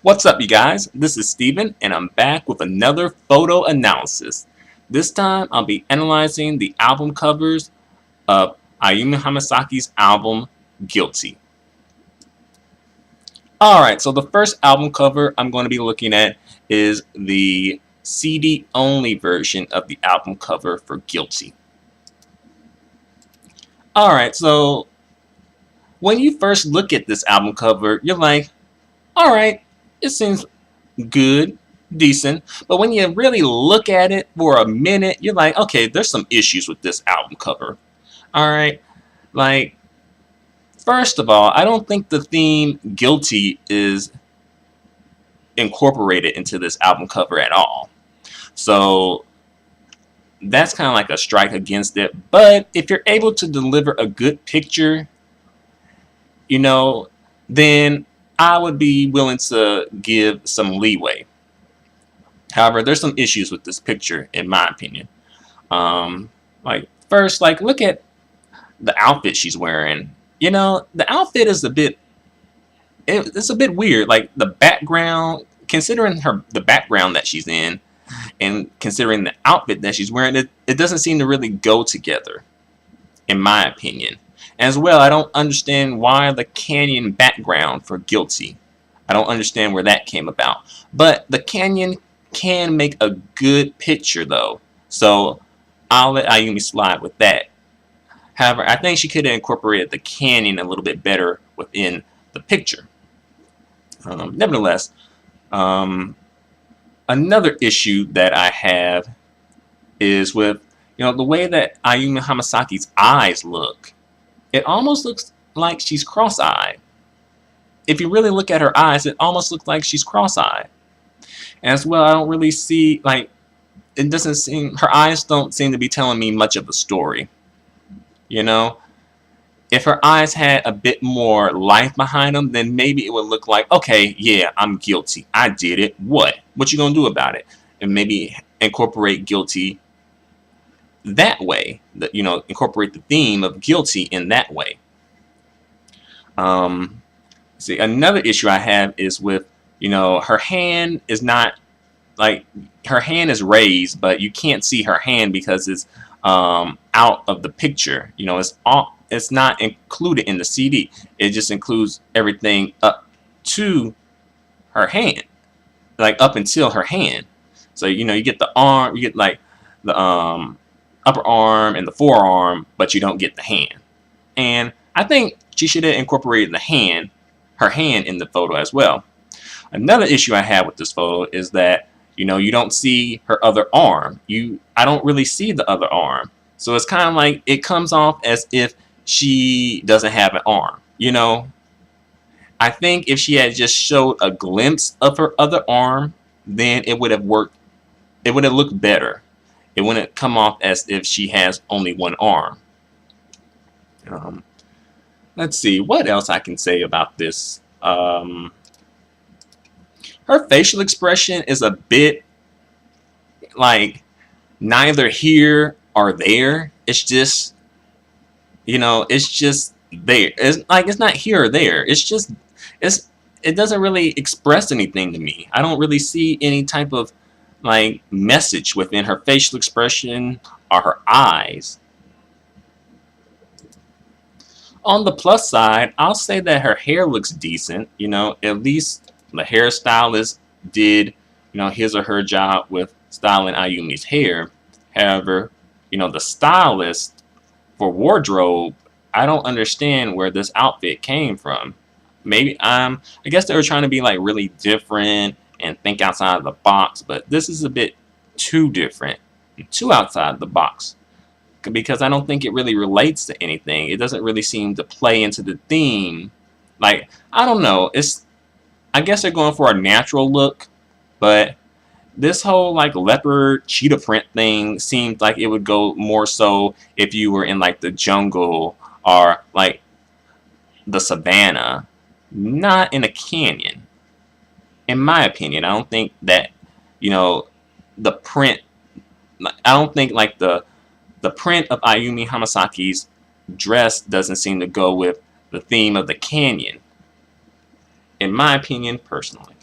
What's up, you guys? This is Steven, and I'm back with another photo analysis. This time, I'll be analyzing the album covers of Ayumi Hamasaki's album, Guilty. Alright, so the first album cover I'm going to be looking at is the CD-only version of the album cover for Guilty. Alright, so when you first look at this album cover, you're like, alright, it seems good, decent, but when you really look at it for a minute, you're like, okay, there's some issues with this album cover. Alright, like, first of all, I don't think the theme Guilty is incorporated into this album cover at all. So that's kind of like a strike against it. But if you're able to deliver a good picture, then I would be willing to give some leeway. However, there's some issues with this picture, in my opinion. First, look at the outfit she's wearing. The outfit is it's a bit weird. Like, the background, considering the background that she's in, and considering the outfit that she's wearing, it doesn't seem to really go together, in my opinion. As well, I don't understand why the canyon background for Guilty. I don't understand where that came about. But the canyon can make a good picture, though. So I'll let Ayumi slide with that. However, I think she could have incorporated the canyon a little bit better within the picture. Nevertheless, another issue that I have is with the way that Ayumi Hamasaki's eyes look. It almost looks like she's cross-eyed. If you really look at her eyes, it almost looks like she's cross-eyed. As well, I don't really see, it doesn't seem, her eyes don't seem to be telling me much of a story. If her eyes had a bit more life behind them, then maybe it would look like, okay, yeah, I'm guilty. I did it. What? What you gonna do about it? And maybe incorporate guilty that way. Incorporate the theme of guilty in that way. See, another issue I have is with, her hand is not, her hand is raised, but you can't see her hand because it's out of the picture. It's not included in the CD. It just includes everything up to her hand, up until her hand. So you get the arm, you get the upper arm and the forearm, but you don't get the hand. And I think she should have incorporated her hand in the photo as well. Another issue I have with this photo is that you don't see her other arm. I don't really see the other arm. So it's kind of like it comes off as if she doesn't have an arm. I think if she had just showed a glimpse of her other arm, then it would have worked. It would have looked better. It wouldn't come off as if she has only one arm. Let's see what else I can say about this. Her facial expression is a bit neither here or there. It's just, it's just there. It's not here or there. It doesn't really express anything to me. I don't really see any type of message within her facial expression or her eyes. On the plus side, I'll say that her hair looks decent. At least the hairstylist did his or her job with styling Ayumi's hair. However, the stylist for wardrobe, I don't understand where this outfit came from. Maybe I guess they were trying to be really different and think outside of the box, but this is a bit too different, too outside the box, because I don't think it really relates to anything. It doesn't really seem to play into the theme. I don't know. I guess they're going for a natural look, but this whole leopard cheetah print thing seemed like it would go more so if you were in the jungle or the savannah, not in a canyon. In my opinion, I don't think that the print. I don't think the print of Ayumi Hamasaki's dress doesn't seem to go with the theme of the canyon. In my opinion, personally.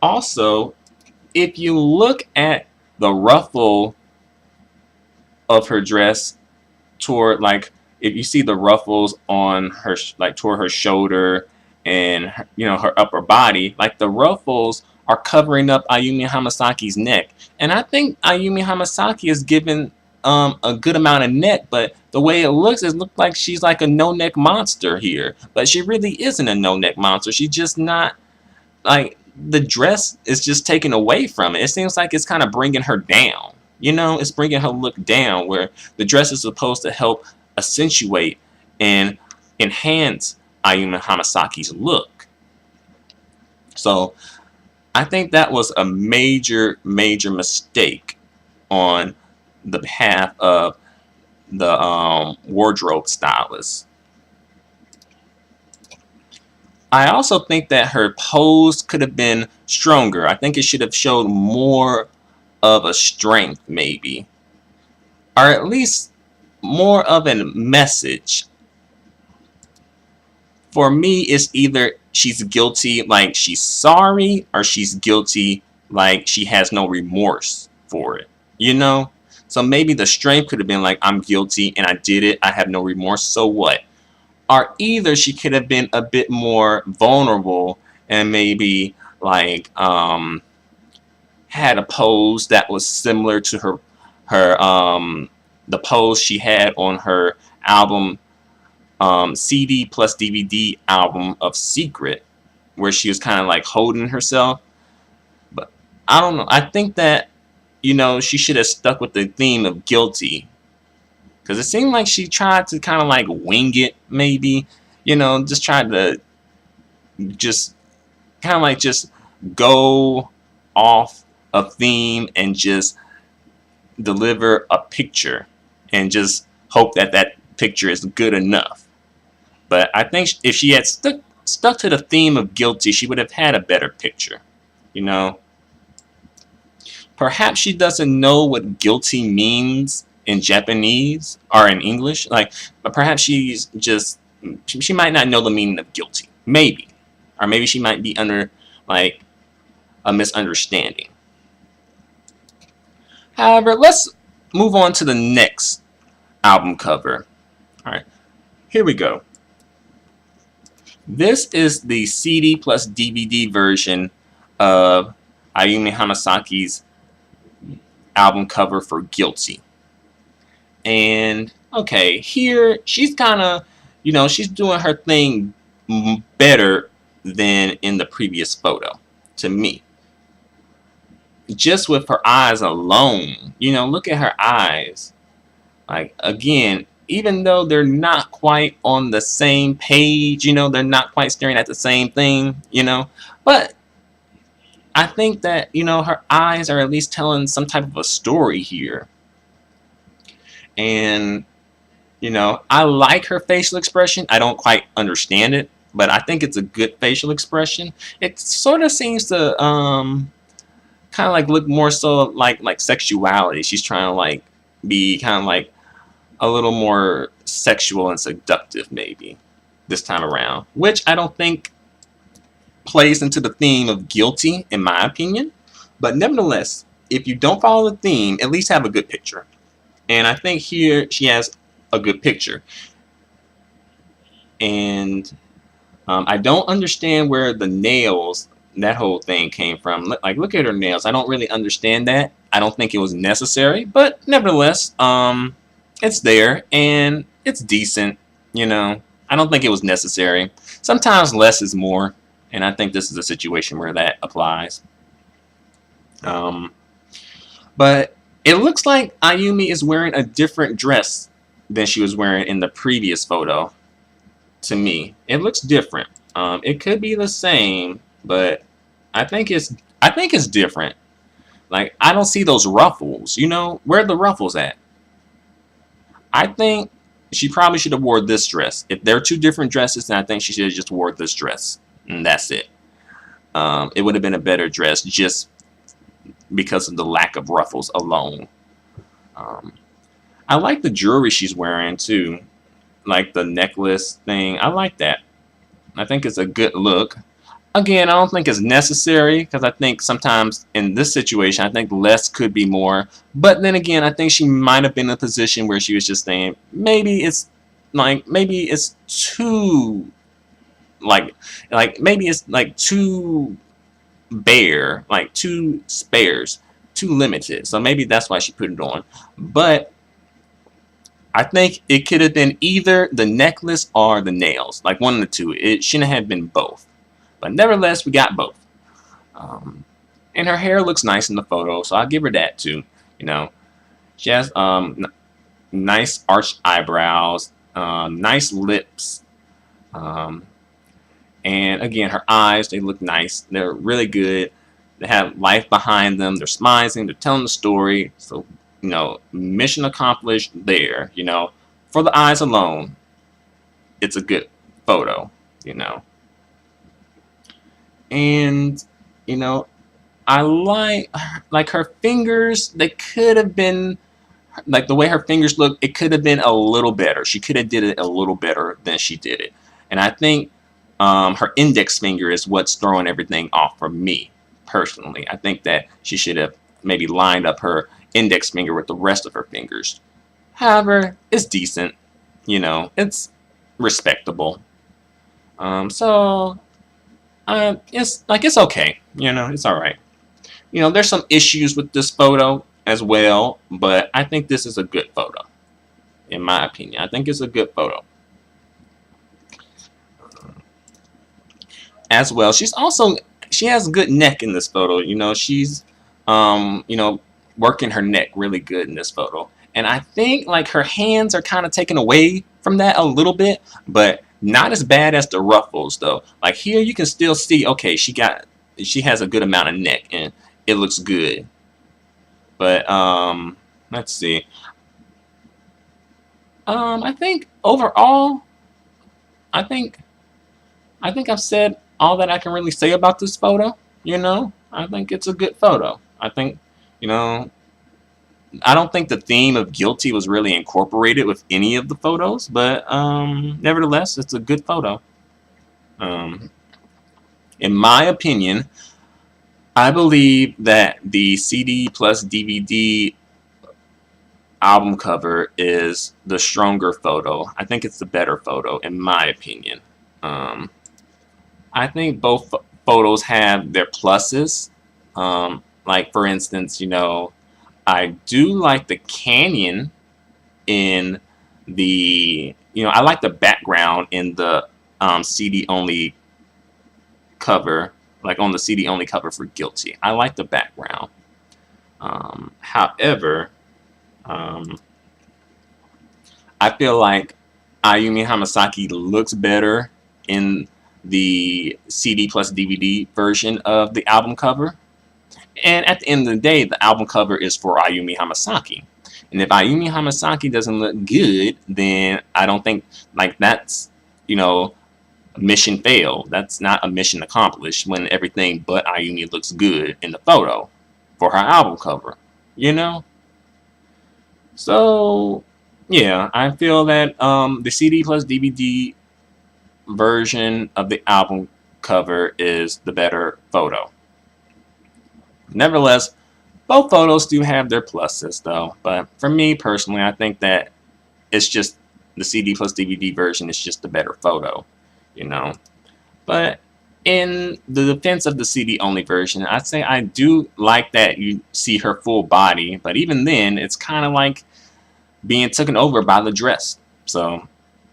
Also, if you look at the ruffle of her dress toward, like, if you see the ruffles on her, like toward her shoulder and her upper body, like the ruffles are covering up Ayumi Hamasaki's neck. And I think Ayumi Hamasaki is given a good amount of neck, but the way it looks like she's like a no-neck monster here. But she really isn't a no-neck monster. She's just not, like, the dress is just taken away from it. It seems like it's kind of bringing her down. It's bringing her look down, where the dress is supposed to help accentuate and enhance Ayumi Hamasaki's look. So I think that was a major, major mistake on the behalf of the wardrobe stylist. I also think that her pose could have been stronger. I think it should have showed more of a strength, maybe, or at least more of a message. For me, it's either she's guilty, like she's sorry, or she's guilty, like she has no remorse for it. So maybe the strength could have been like, I'm guilty and I did it, I have no remorse, so what? Or either she could have been a bit more vulnerable and maybe like had a pose that was similar to the pose she had on her album, CD plus DVD album of Secret, where she was kind of like holding herself. But I don't know. I think that she should have stuck with the theme of guilty, because it seemed like she tried to kind of like wing it, maybe, just tried to just kind of like just go off a theme and just deliver a picture and just hope that that picture is good enough. But I think if she had stuck to the theme of guilty, she would have had a better picture. Perhaps she doesn't know what guilty means in Japanese or in English. But perhaps she might not know the meaning of guilty. Maybe. Or maybe she might be under like a misunderstanding. However, let's move on to the next album cover. Alright, here we go. This is the CD plus DVD version of Ayumi Hamasaki's album cover for Guilty. And okay, here she's kind of, she's doing her thing better than in the previous photo, to me. Just with her eyes alone, look at her eyes. Like, again, even though they're not quite on the same page, they're not quite staring at the same thing, but I think that, her eyes are at least telling some type of a story here. And, I like her facial expression. I don't quite understand it, but I think it's a good facial expression. It sort of seems to kind of like look more so like sexuality. She's trying to like be kind of like a little more sexual and seductive maybe this time around, which I don't think plays into the theme of guilty, in my opinion. But nevertheless, if you don't follow the theme, at least have a good picture. And I think here she has a good picture. And I don't understand where the nails, that whole thing came from. Like, look at her nails. I don't really understand that. I don't think it was necessary, but nevertheless, it's there and it's decent. I don't think it was necessary. Sometimes less is more, and I think this is a situation where that applies. But it looks like Ayumi is wearing a different dress than she was wearing in the previous photo. To me, it looks different. It could be the same, but I think it's different. Like, I don't see those ruffles. Where are the ruffles at? I think she probably should have wore this dress. If there are two different dresses, then I think she should have just wore this dress, and that's it. It would have been a better dress just because of the lack of ruffles alone. I like the jewelry she's wearing too, like the necklace thing. I like that. I think it's a good look. Again, I don't think it's necessary because I think sometimes in this situation, I think less could be more. But then again, I think she might have been in a position where she was just saying maybe it's too maybe it's like too bare, like too sparse, too limited. So maybe that's why she put it on. But I think it could have been either the necklace or the nails, like one of the two. It shouldn't have been both. But nevertheless, we got both. Um, and her hair looks nice in the photo, so I'll give her that too. You know, she has nice arched eyebrows, nice lips, um, and again, her eyes, they look nice. They're really good. They have life behind them. They're smiling. They're telling the story. So, mission accomplished there. For the eyes alone, it's a good photo. You know, and you know, I like her fingers. They could have been like the way her fingers look. It could have been a little better. She could have did it a little better than she did it. And I think her index finger is what's throwing everything off for me personally. I think that she should have maybe lined up her index finger with the rest of her fingers. However, it's decent. It's respectable. So it's okay. It's all right. There's some issues with this photo as well, but I think this is a good photo, in my opinion. I think it's a good photo. As well, she has a good neck in this photo. She's working her neck really good in this photo. And I think like her hands are kind of taken away from that a little bit, but not as bad as the ruffles though. Like here you can still see, okay, she has a good amount of neck and it looks good. But let's see. I think overall, I think I've said all that I can really say about this photo. I think it's a good photo. I think, I don't think the theme of guilty was really incorporated with any of the photos, but nevertheless, it's a good photo. In my opinion, I believe that the CD plus DVD album cover is the stronger photo. I think it's the better photo, in my opinion. I think both photos have their pluses. Like, for instance, I do like the canyon in I like the background in the CD only cover, like on the CD only cover for Guilty. I like the background. However, I feel like Ayumi Hamasaki looks better in the CD plus DVD version of the album cover. And at the end of the day, the album cover is for Ayumi Hamasaki. And if Ayumi Hamasaki doesn't look good, then I don't think like that's, a mission failed. That's not a mission accomplished when everything but Ayumi looks good in the photo for her album cover. So yeah, I feel that the CD plus DVD version of the album cover is the better photo. Nevertheless, both photos do have their pluses though, but for me personally, I think that it's just the CD plus DVD version is just the better photo, But in the defense of the CD only version, I'd say I do like that you see her full body, but even then, it's kind of like being taken over by the dress. So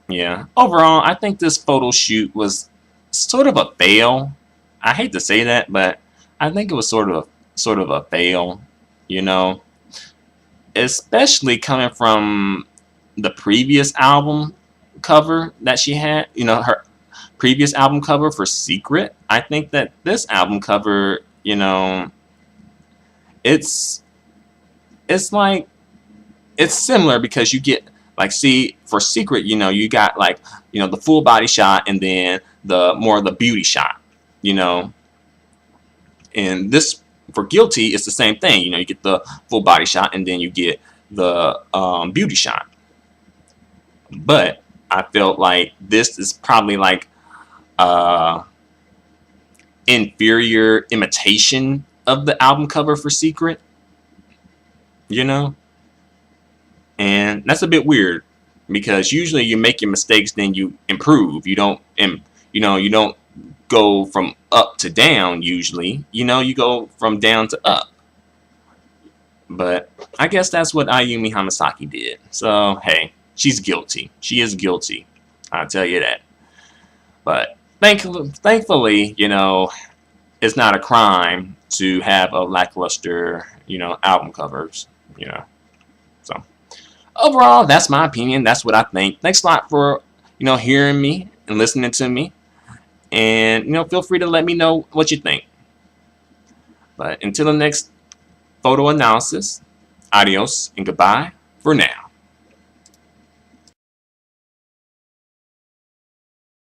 yeah, overall, I think this photo shoot was sort of a fail. I hate to say that, but I think it was sort of a fail, especially coming from the previous album cover that she had, her previous album cover for Secret. I think that this album cover, it's like it's similar because you get like, see, for Secret, you got like, the full body shot and then the more of the beauty shot, and this for Guilty, it's the same thing. You get the full body shot and then you get the beauty shot. But I felt like this is probably like inferior imitation of the album cover for Secret, you know? And that's a bit weird because usually you make your mistakes, then you improve. You don't, you don't go from up to down usually. You go from down to up. But I guess that's what Ayumi Hamasaki did. So, hey, she's guilty. She is guilty. I'll tell you that. But thankfully, it's not a crime to have a lackluster, album covers, So, overall, that's my opinion. That's what I think. Thanks a lot for, hearing me and listening to me. And, feel free to let me know what you think. But until the next photo analysis, adios and goodbye for now.